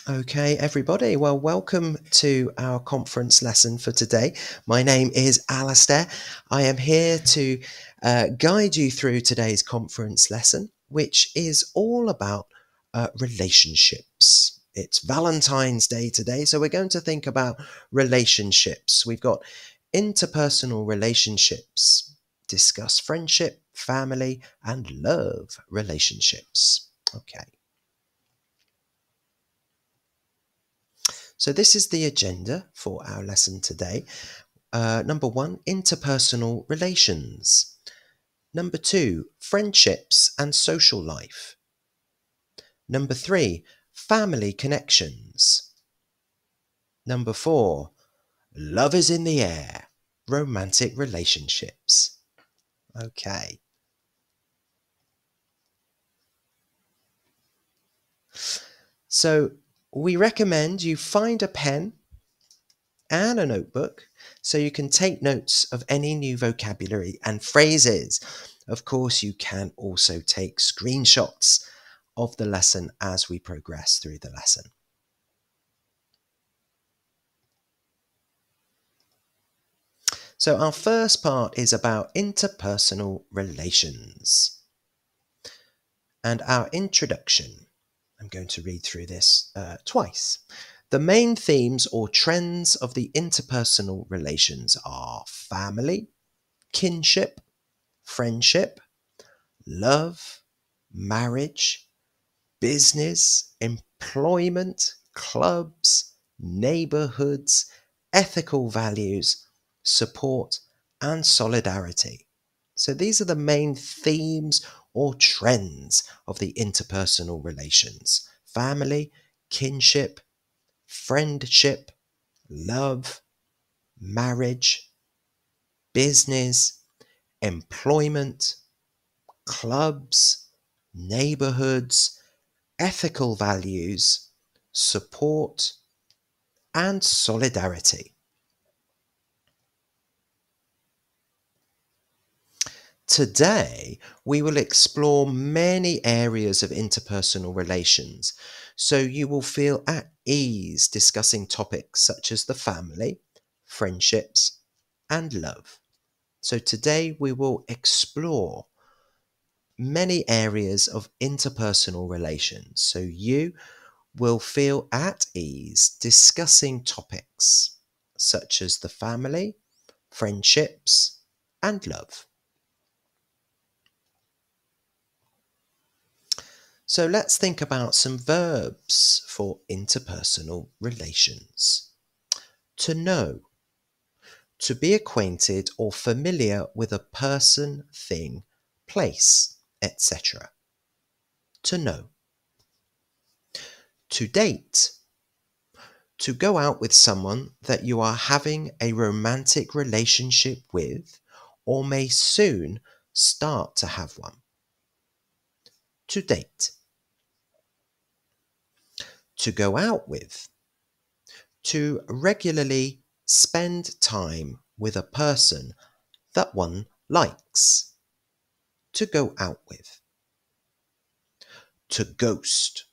Okay, everybody. Well, welcome to our conference lesson for today. My name is Alistair. I am here to guide you through today's conference lesson, which is all about relationships. It's Valentine's Day today, so we're going to think about relationships. We've got interpersonal relationships, discuss friendship, family, and love relationships. Okay. So this is the agenda for our lesson today. Number 1, interpersonal relations. Number 2, friendships and social life. Number 3, family connections. Number 4, love is in the air, romantic relationships. Okay. So we recommend you find a pen and a notebook so you can take notes of any new vocabulary and phrases. Of course, you can also take screenshots of the lesson as we progress through the lesson. So our first part is about interpersonal relations. And our introduction, I'm going to read through this twice. The main themes or trends of the interpersonal relations are family, kinship, friendship, love, marriage, business, employment, clubs, neighborhoods, ethical values, support, and solidarity. So these are the main themes or trends of the interpersonal relations: family, kinship, friendship, love, marriage, business, employment, clubs, neighborhoods, ethical values, support, and solidarity. Today, we will explore many areas of interpersonal relations, so you will feel at ease discussing topics such as the family, friendships, and love. So today we will explore many areas of interpersonal relations, so you will feel at ease discussing topics such as the family, friendships, and love. So let's think about some verbs for interpersonal relations. To know, to be acquainted or familiar with a person, thing, place, etc. To know. To date, to go out with someone that you are having a romantic relationship with or may soon start to have one. To date. To go out with. To regularly spend time with a person that one likes. To go out with. To ghost.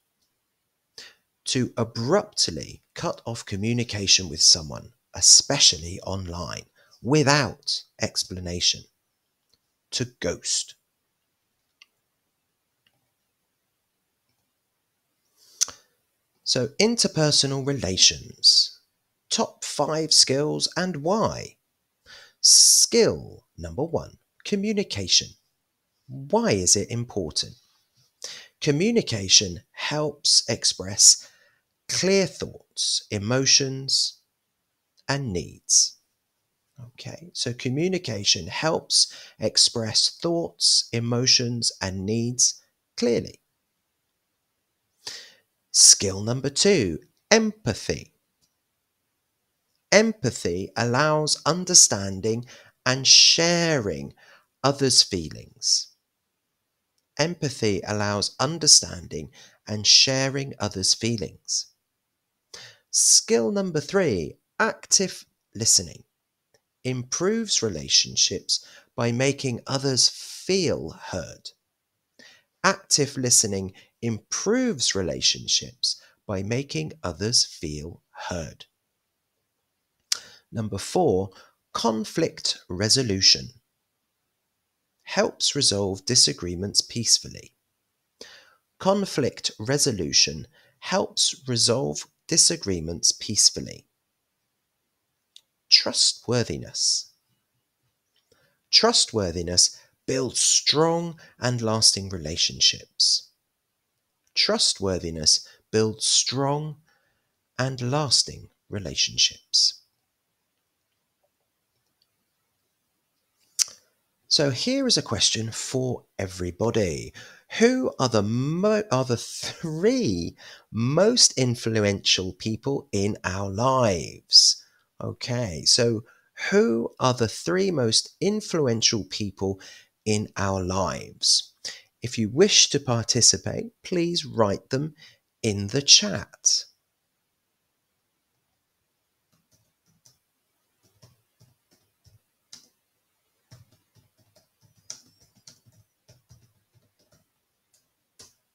To abruptly cut off communication with someone, especially online, without explanation. To ghost. So, interpersonal relations. Top 5 skills and why. Skill number 1, communication. Why is it important? Communication helps express clear thoughts, emotions, and needs. Okay, so communication helps express thoughts, emotions, and needs clearly. Skill number 2, empathy. Empathy allows understanding and sharing others' feelings. Empathy allows understanding and sharing others' feelings. Skill number 3, active listening. Improves relationships by making others feel heard. Active listening improves relationships by making others feel heard. Number 4, conflict resolution. Helps resolve disagreements peacefully. Conflict resolution helps resolve disagreements peacefully. Trustworthiness. Trustworthiness builds strong and lasting relationships. Trustworthiness builds strong and lasting relationships. So here is a question for everybody. Who are the 3 most influential people in our lives? Okay, so who are the 3 most influential people in our lives? If you wish to participate, please write them in the chat.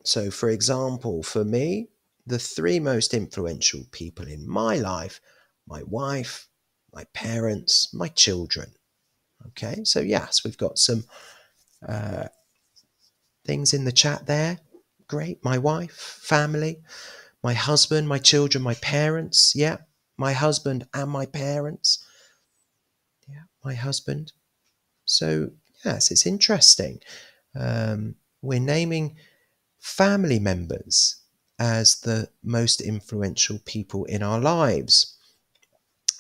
So, for example, for me, the 3 most influential people in my life, my wife, my parents, my children. Okay, so yes, we've got some things in the chat there. Great. My wife, family, my husband, my children, my parents. Yeah, my husband and my parents. Yeah, my husband. So, yes, it's interesting. We're naming family members as the most influential people in our lives.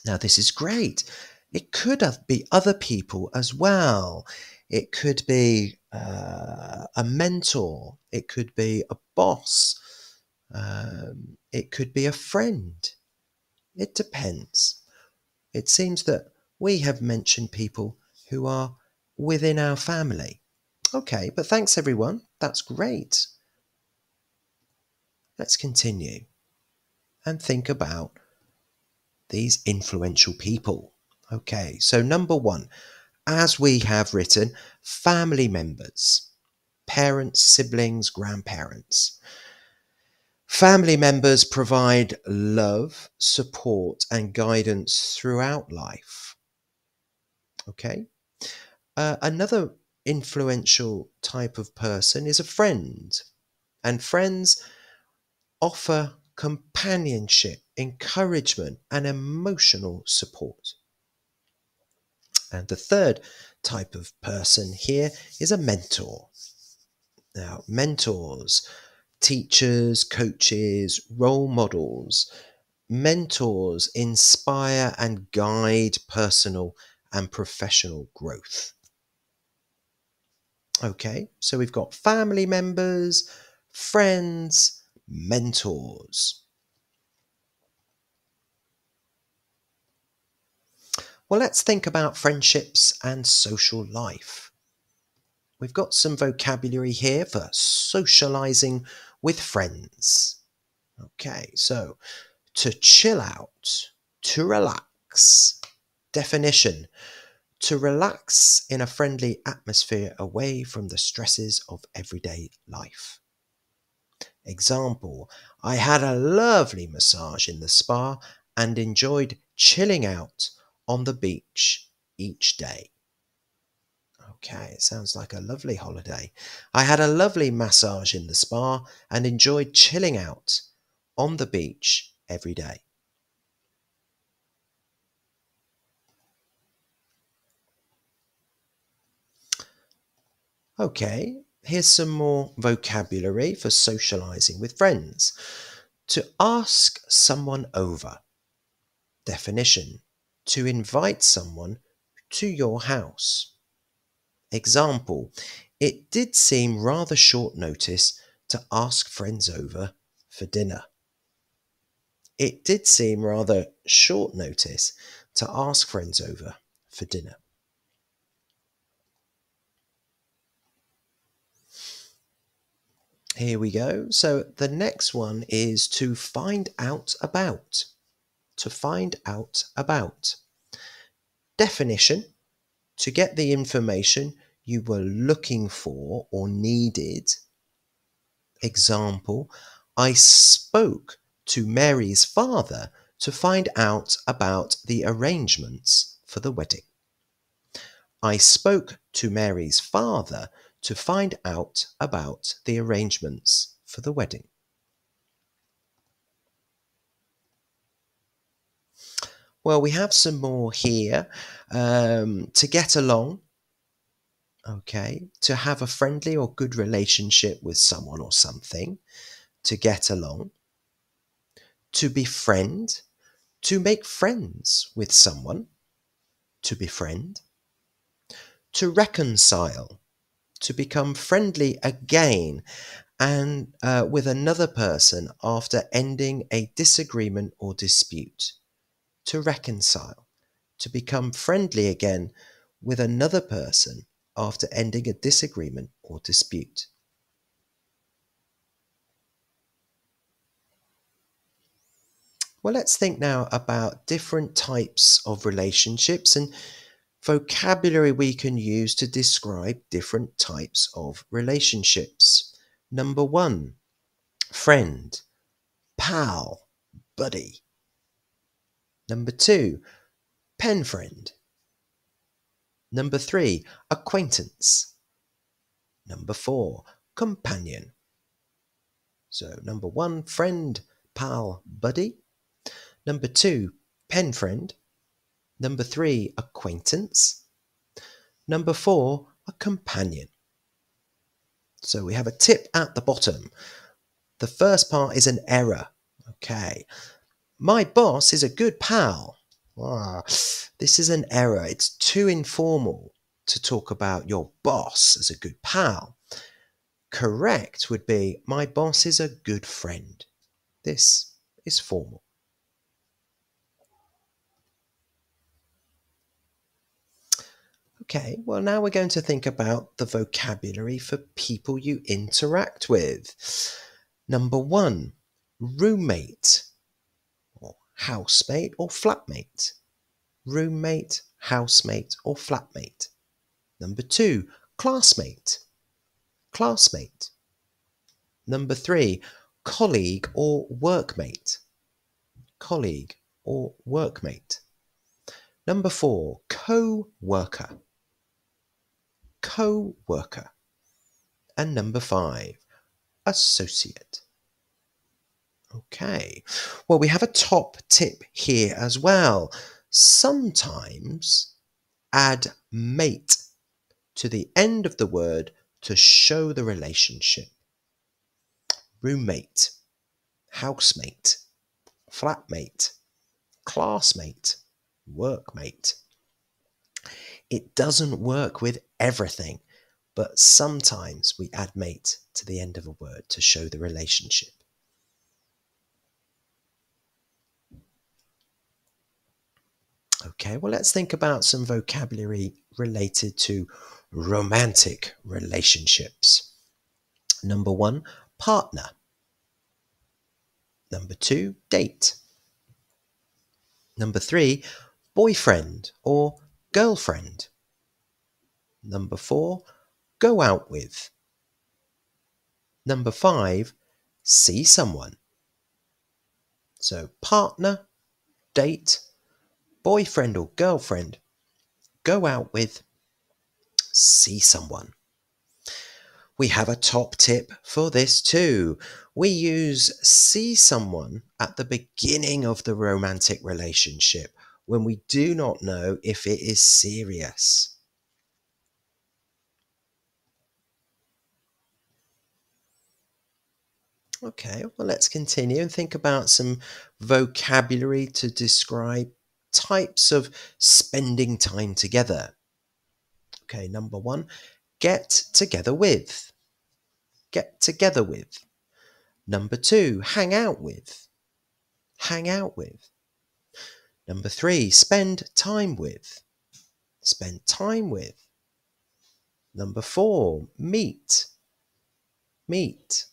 Now, this is great. It could be other people as well. It could be a mentor. It could be a boss. It could be a friend. It depends. It seems that we have mentioned people who are within our family. Okay, but thanks everyone. That's great. Let's continue and think about these influential people. Okay, so number 1, as we have written, family members, parents, siblings, grandparents. Family members provide love, support, and guidance throughout life. Okay, another influential type of person is a friend, and friends offer companionship, encouragement, and emotional support. And the third type of person here is a mentor. Now, mentors, teachers, coaches, role models. Mentors inspire and guide personal and professional growth. Okay, so we've got family members, friends, mentors. Well, let's think about friendships and social life. We've got some vocabulary here for socializing with friends. Okay, so to chill out, to relax. Definition: to relax in a friendly atmosphere away from the stresses of everyday life. Example: I had a lovely massage in the spa and enjoyed chilling out on the beach each day. Okay, it sounds like a lovely holiday. I had a lovely massage in the spa and enjoyed chilling out on the beach every day. Okay, here's some more vocabulary for socializing with friends. To ask someone over. Definition: to invite someone to your house. Example: it did seem rather short notice to ask friends over for dinner. It did seem rather short notice to ask friends over for dinner. Here we go. So the next one is to find out about. To find out about. Definition: to get the information you were looking for or needed. Example: I spoke to Mary's father to find out about the arrangements for the wedding. I spoke to Mary's father to find out about the arrangements for the wedding. Well, we have some more here. To get along, okay, to have a friendly or good relationship with someone or something, to get along, to befriend, to make friends with someone, to befriend, to reconcile, to become friendly again and with another person after ending a disagreement or dispute, to reconcile, to become friendly again with another person after ending a disagreement or dispute. Well, let's think now about different types of relationships and vocabulary we can use to describe different types of relationships. Number 1, friend, pal, buddy. Number 2, pen friend. Number 3, acquaintance. Number 4, companion. So number 1, friend, pal, buddy. Number 2, pen friend. Number 3, acquaintance. Number 4, a companion. So we have a tip at the bottom. The first part is an error. Okay. My boss is a good pal. This is an error. It's too informal to talk about your boss as a good pal. Correct would be, my boss is a good friend. This is formal. Okay, well now we're going to think about the vocabulary for people you interact with. Number 1, roommate, or housemate, or flatmate. Roommate, housemate, or flatmate. Number 2, classmate, classmate. Number 3, colleague or workmate, colleague or workmate. Number 4, co-worker, co-worker. And number 5, associate. Okay, well we have a top tip here as well. Sometimes add mate to the end of the word to show the relationship. Roommate, housemate, flatmate, classmate, workmate. It doesn't work with everything, but sometimes we add mate to the end of a word to show the relationship. Okay, well let's think about some vocabulary related to romantic relationships. Number 1, partner. Number 2, date. Number 3, boyfriend or girlfriend. Number 4, go out with. Number 5, see someone. So partner, date, boyfriend or girlfriend, go out with, see someone. We have a top tip for this too. We use see someone at the beginning of the romantic relationship when we do not know if it is serious. Okay, well let's continue and think about some vocabulary to describe types of spending time together. Okay, number 1, get together with. Get together with. Number 2, hang out with. Hang out with. Number 3, spend time with. Spend time with. Number 4, meet. Meet.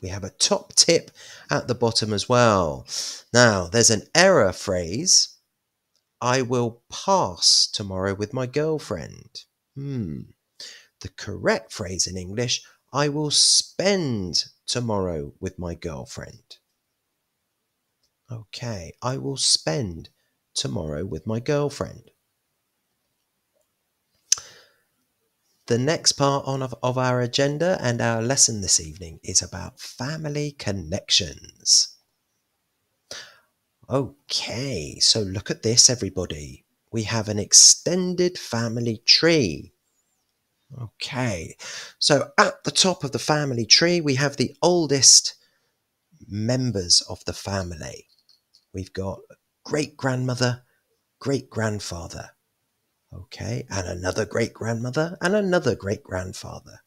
We have a top tip at the bottom as well. Now, there's an error phrase. I will pass tomorrow with my girlfriend. The correct phrase in English, I will spend tomorrow with my girlfriend. Okay, I will spend tomorrow with my girlfriend. The next part of our agenda and our lesson this evening is about family connections. Okay, so look at this, everybody. We have an extended family tree. Okay, so at the top of the family tree, we have the oldest members of the family. We've got great-grandmother, great-grandfather. Okay, and another great-grandmother and another great-grandfather.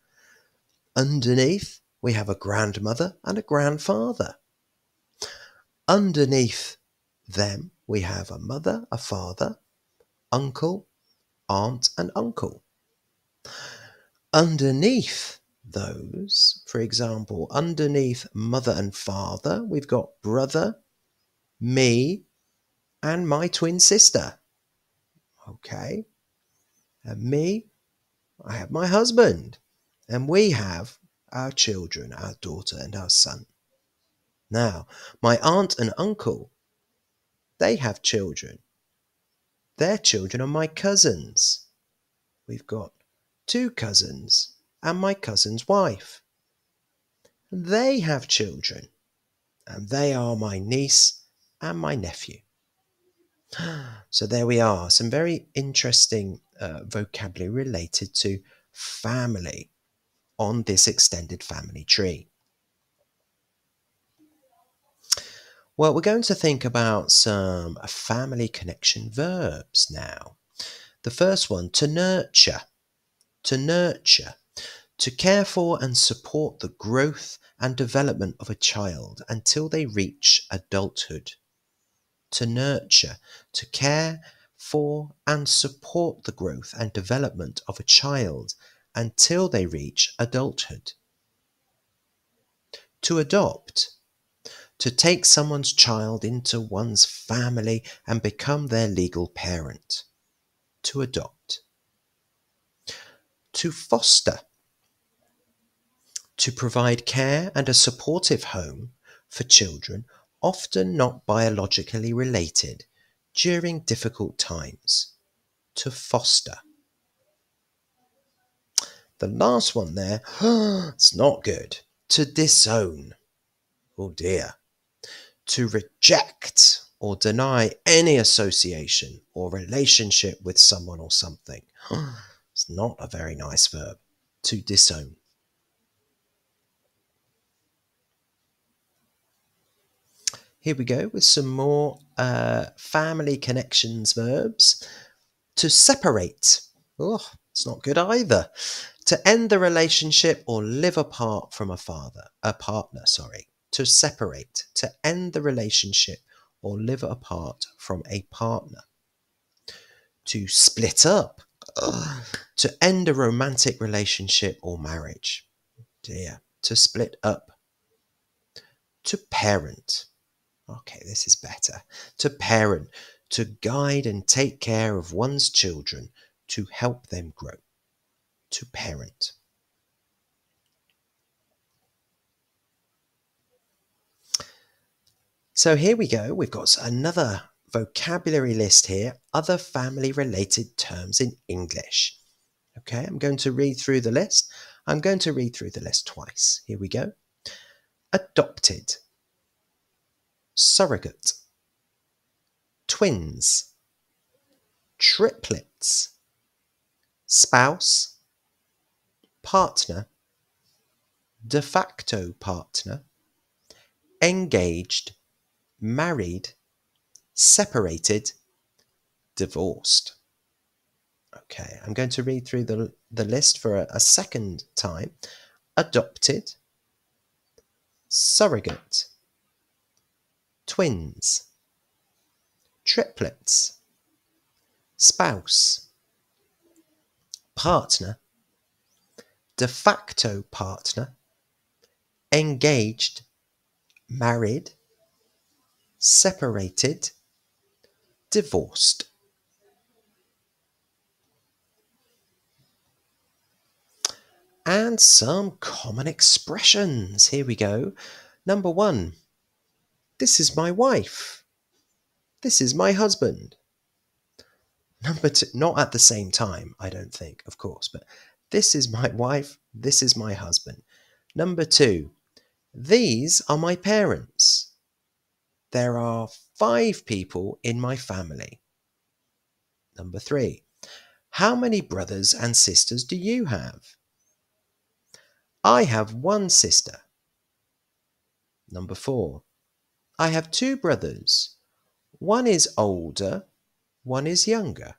Underneath, we have a grandmother and a grandfather. Underneath them, we have a mother, a father, uncle, aunt, and uncle. Underneath those, for example, underneath mother and father, we've got brother, me, and my twin sister. Okay, and me, I have my husband, and we have our children, our daughter and our son. Now, my aunt and uncle, they have children. Their children are my cousins. We've got 2 cousins and my cousin's wife. They have children, and they are my niece and my nephew. So there we are, some very interesting vocabulary related to family on this extended family tree. Well, we're going to think about some family connection verbs now. The first one, to nurture. To nurture. To care for and support the growth and development of a child until they reach adulthood. To nurture. To care for and support the growth and development of a child until they reach adulthood. To adopt. To take someone's child into one's family and become their legal parent. To adopt. To foster. To provide care and a supportive home for children, often not biologically related, during difficult times. To foster. The last one there, it's not good. To disown. Oh dear. To reject or deny any association or relationship with someone or something. It's not a very nice verb. To disown. Here we go with some more family connections verbs. To separate. Oh, it's not good either. To end the relationship or live apart from a partner. To separate. To end the relationship or live apart from a partner. To split up. To end a romantic relationship or marriage. Dear. To split up. To parent. Okay, this is better. To parent, to guide and take care of one's children, to help them grow. To parent. So here we go. We've got another vocabulary list here. Other family-related terms in English. Okay, I'm going to read through the list. I'm going to read through the list twice. Here we go. Adopted. Surrogate. Twins. Triplets. Spouse. Partner. De facto partner. Engaged. Married. Separated. Divorced. Okay, I'm going to read through the list for a second time. Adopted. Surrogate. Twins. Triplets. Spouse. Partner. De facto partner. Engaged. Married. Separated. Divorced. And some common expressions. Here we go. Number 1. This is my wife. This is my husband. Number 2, not at the same time, I don't think, of course, but this is my wife, this is my husband. Number 2, these are my parents. There are 5 people in my family. Number 3, how many brothers and sisters do you have? I have 1 sister. Number 4, I have 2 brothers. One is older, one is younger.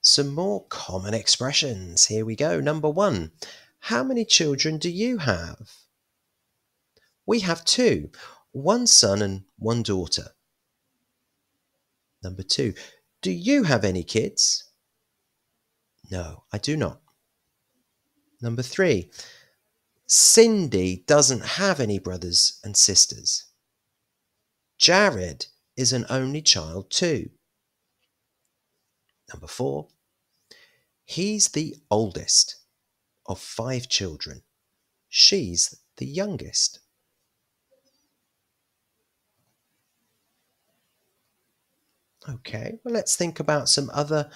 Some more common expressions. Here we go. Number 1. How many children do you have? We have 2. 1 son and 1 daughter. Number 2. Do you have any kids? No, I do not. Number 3. Cindy doesn't have any brothers and sisters. Jared is an only child too. Number 4. He's the oldest of 5 children. She's the youngest. Okay, well, let's think about some other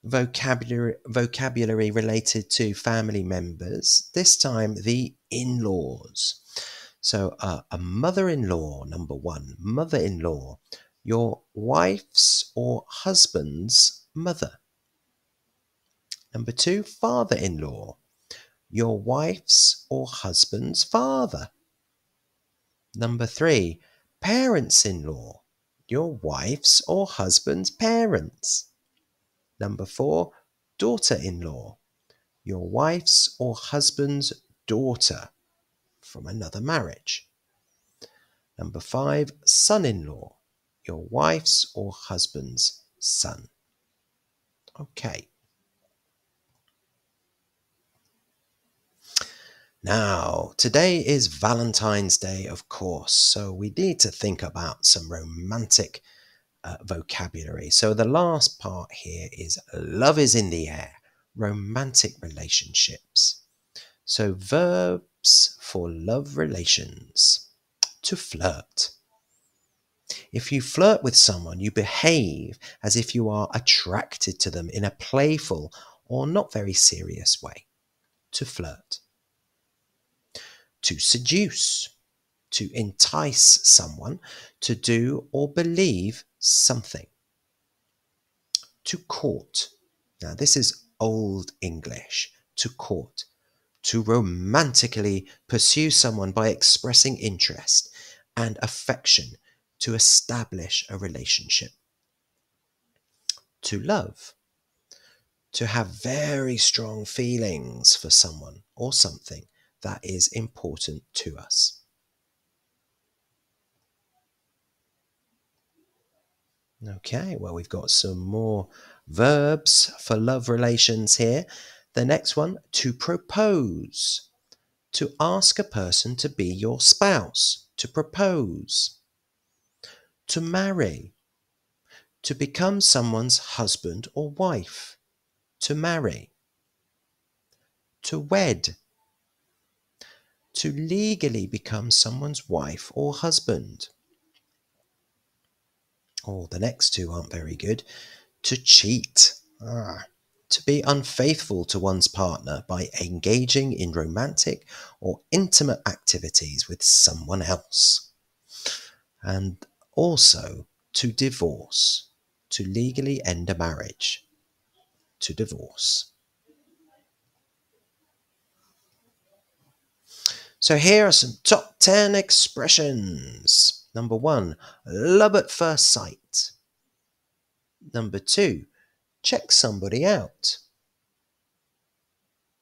vocabulary related to family members. This time, the in-laws. So, a mother-in-law, number 1. Mother-in-law, your wife's or husband's mother. Number 2, father-in-law, your wife's or husband's father. Number 3, parents-in-law, your wife's or husband's parents. Number 4, daughter-in-law, your wife's or husband's daughter from another marriage. Number 5, son-in-law, your wife's or husband's son. Okay. Now, today is Valentine's Day, of course, so we need to think about some romantic vocabulary. So the last part here is love is in the air, romantic relationships. So verbs for love relations. To flirt. If you flirt with someone, you behave as if you are attracted to them in a playful or not very serious way. To flirt. To seduce. To entice someone to do or believe something. To court. Now this is Old English. To court. To romantically pursue someone by expressing interest and affection to establish a relationship. To love. To have very strong feelings for someone or something that is important to us. Okay, well, we've got some more verbs for love relations here. The next one, to propose. To ask a person to be your spouse. To propose. To marry. To become someone's husband or wife. To marry. To wed. To legally become someone's wife or husband. Oh, the next two aren't very good. To cheat. To be unfaithful to one's partner by engaging in romantic or intimate activities with someone else. And also to divorce. To legally end a marriage. To divorce. So here are some top 10 expressions. Number 1, love at first sight. Number 2, check somebody out.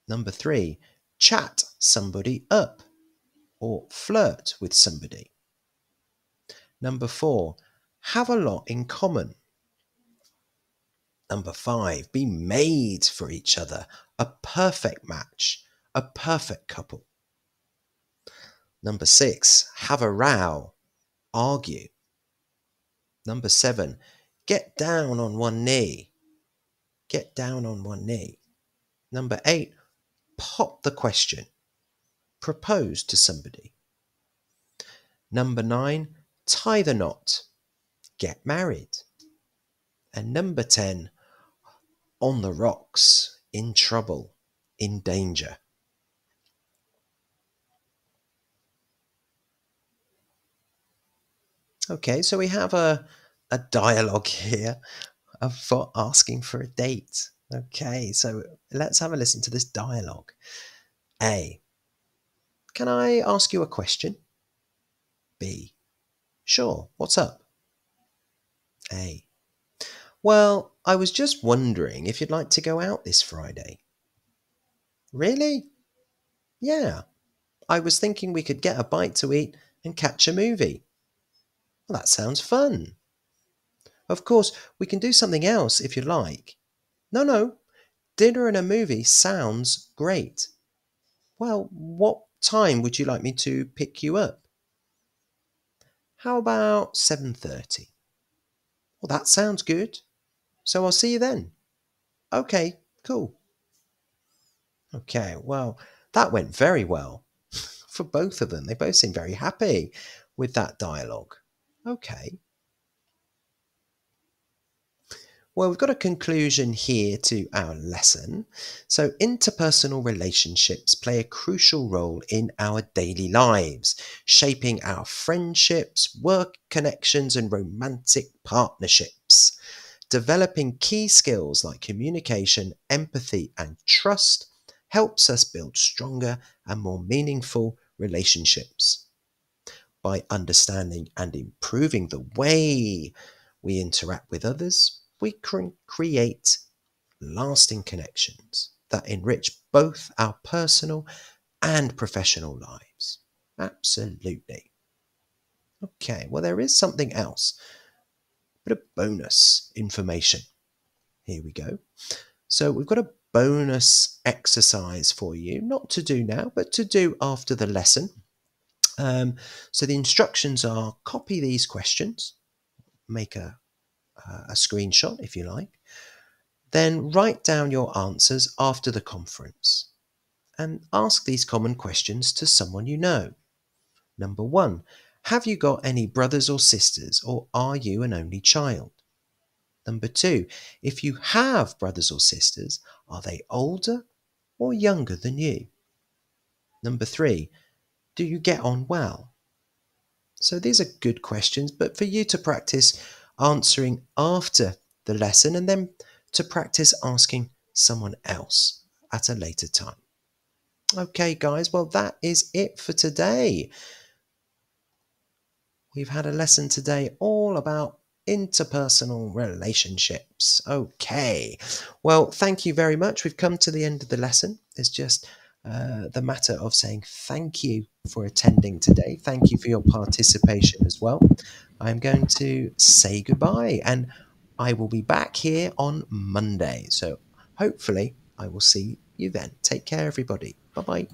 Number 3, chat somebody up or flirt with somebody. Number 4, have a lot in common. Number 5, be made for each other, a perfect match, a perfect couple. Number 6, have a row, argue. Number 7, Get down on one knee. Get down on one knee. Number 8, pop the question. Propose to somebody. Number 9, tie the knot. Get married. And number 10, on the rocks, in trouble, in danger. Okay, so we have a dialogue here for asking for a date. Okay, so let's have a listen to this dialogue. A, can I ask you a question? B, sure, what's up? A, well, I was just wondering if you'd like to go out this Friday. Really? Yeah, I was thinking we could get a bite to eat and catch a movie. Well, that sounds fun. Of course, we can do something else if you like. No, dinner and a movie sounds great. Well, what time would you like me to pick you up? How about 7:30? Well, that sounds good. So I'll see you then. Okay, cool. Okay, well, that went very well for both of them. They both seem very happy with that dialogue. Okay. Well, we've got a conclusion here to our lesson. So, interpersonal relationships play a crucial role in our daily lives, shaping our friendships, work connections, and romantic partnerships. Developing key skills like communication, empathy, and trust helps us build stronger and more meaningful relationships. By understanding and improving the way we interact with others, we can create lasting connections that enrich both our personal and professional lives. Absolutely. Okay, well, there is something else, but a bonus information. Here we go. So we've got a bonus exercise for you, not to do now, but to do after the lesson. So the instructions are copy these questions, make a screenshot if you like, then write down your answers after the conference and ask these common questions to someone you know. Number 1, have you got any brothers or sisters, or are you an only child? Number 2, if you have brothers or sisters, are they older or younger than you? Number 3, do you get on well? So these are good questions, but for you to practice answering after the lesson and then to practice asking someone else at a later time. Okay, guys, well, that is it for today. We've had a lesson today all about interpersonal relationships. Okay, well, thank you very much. We've come to the end of the lesson. It's just the matter of saying thank you for attending today. Thank you for your participation as well. I'm going to say goodbye and I will be back here on Monday. So hopefully I will see you then. Take care, everybody. Bye-bye.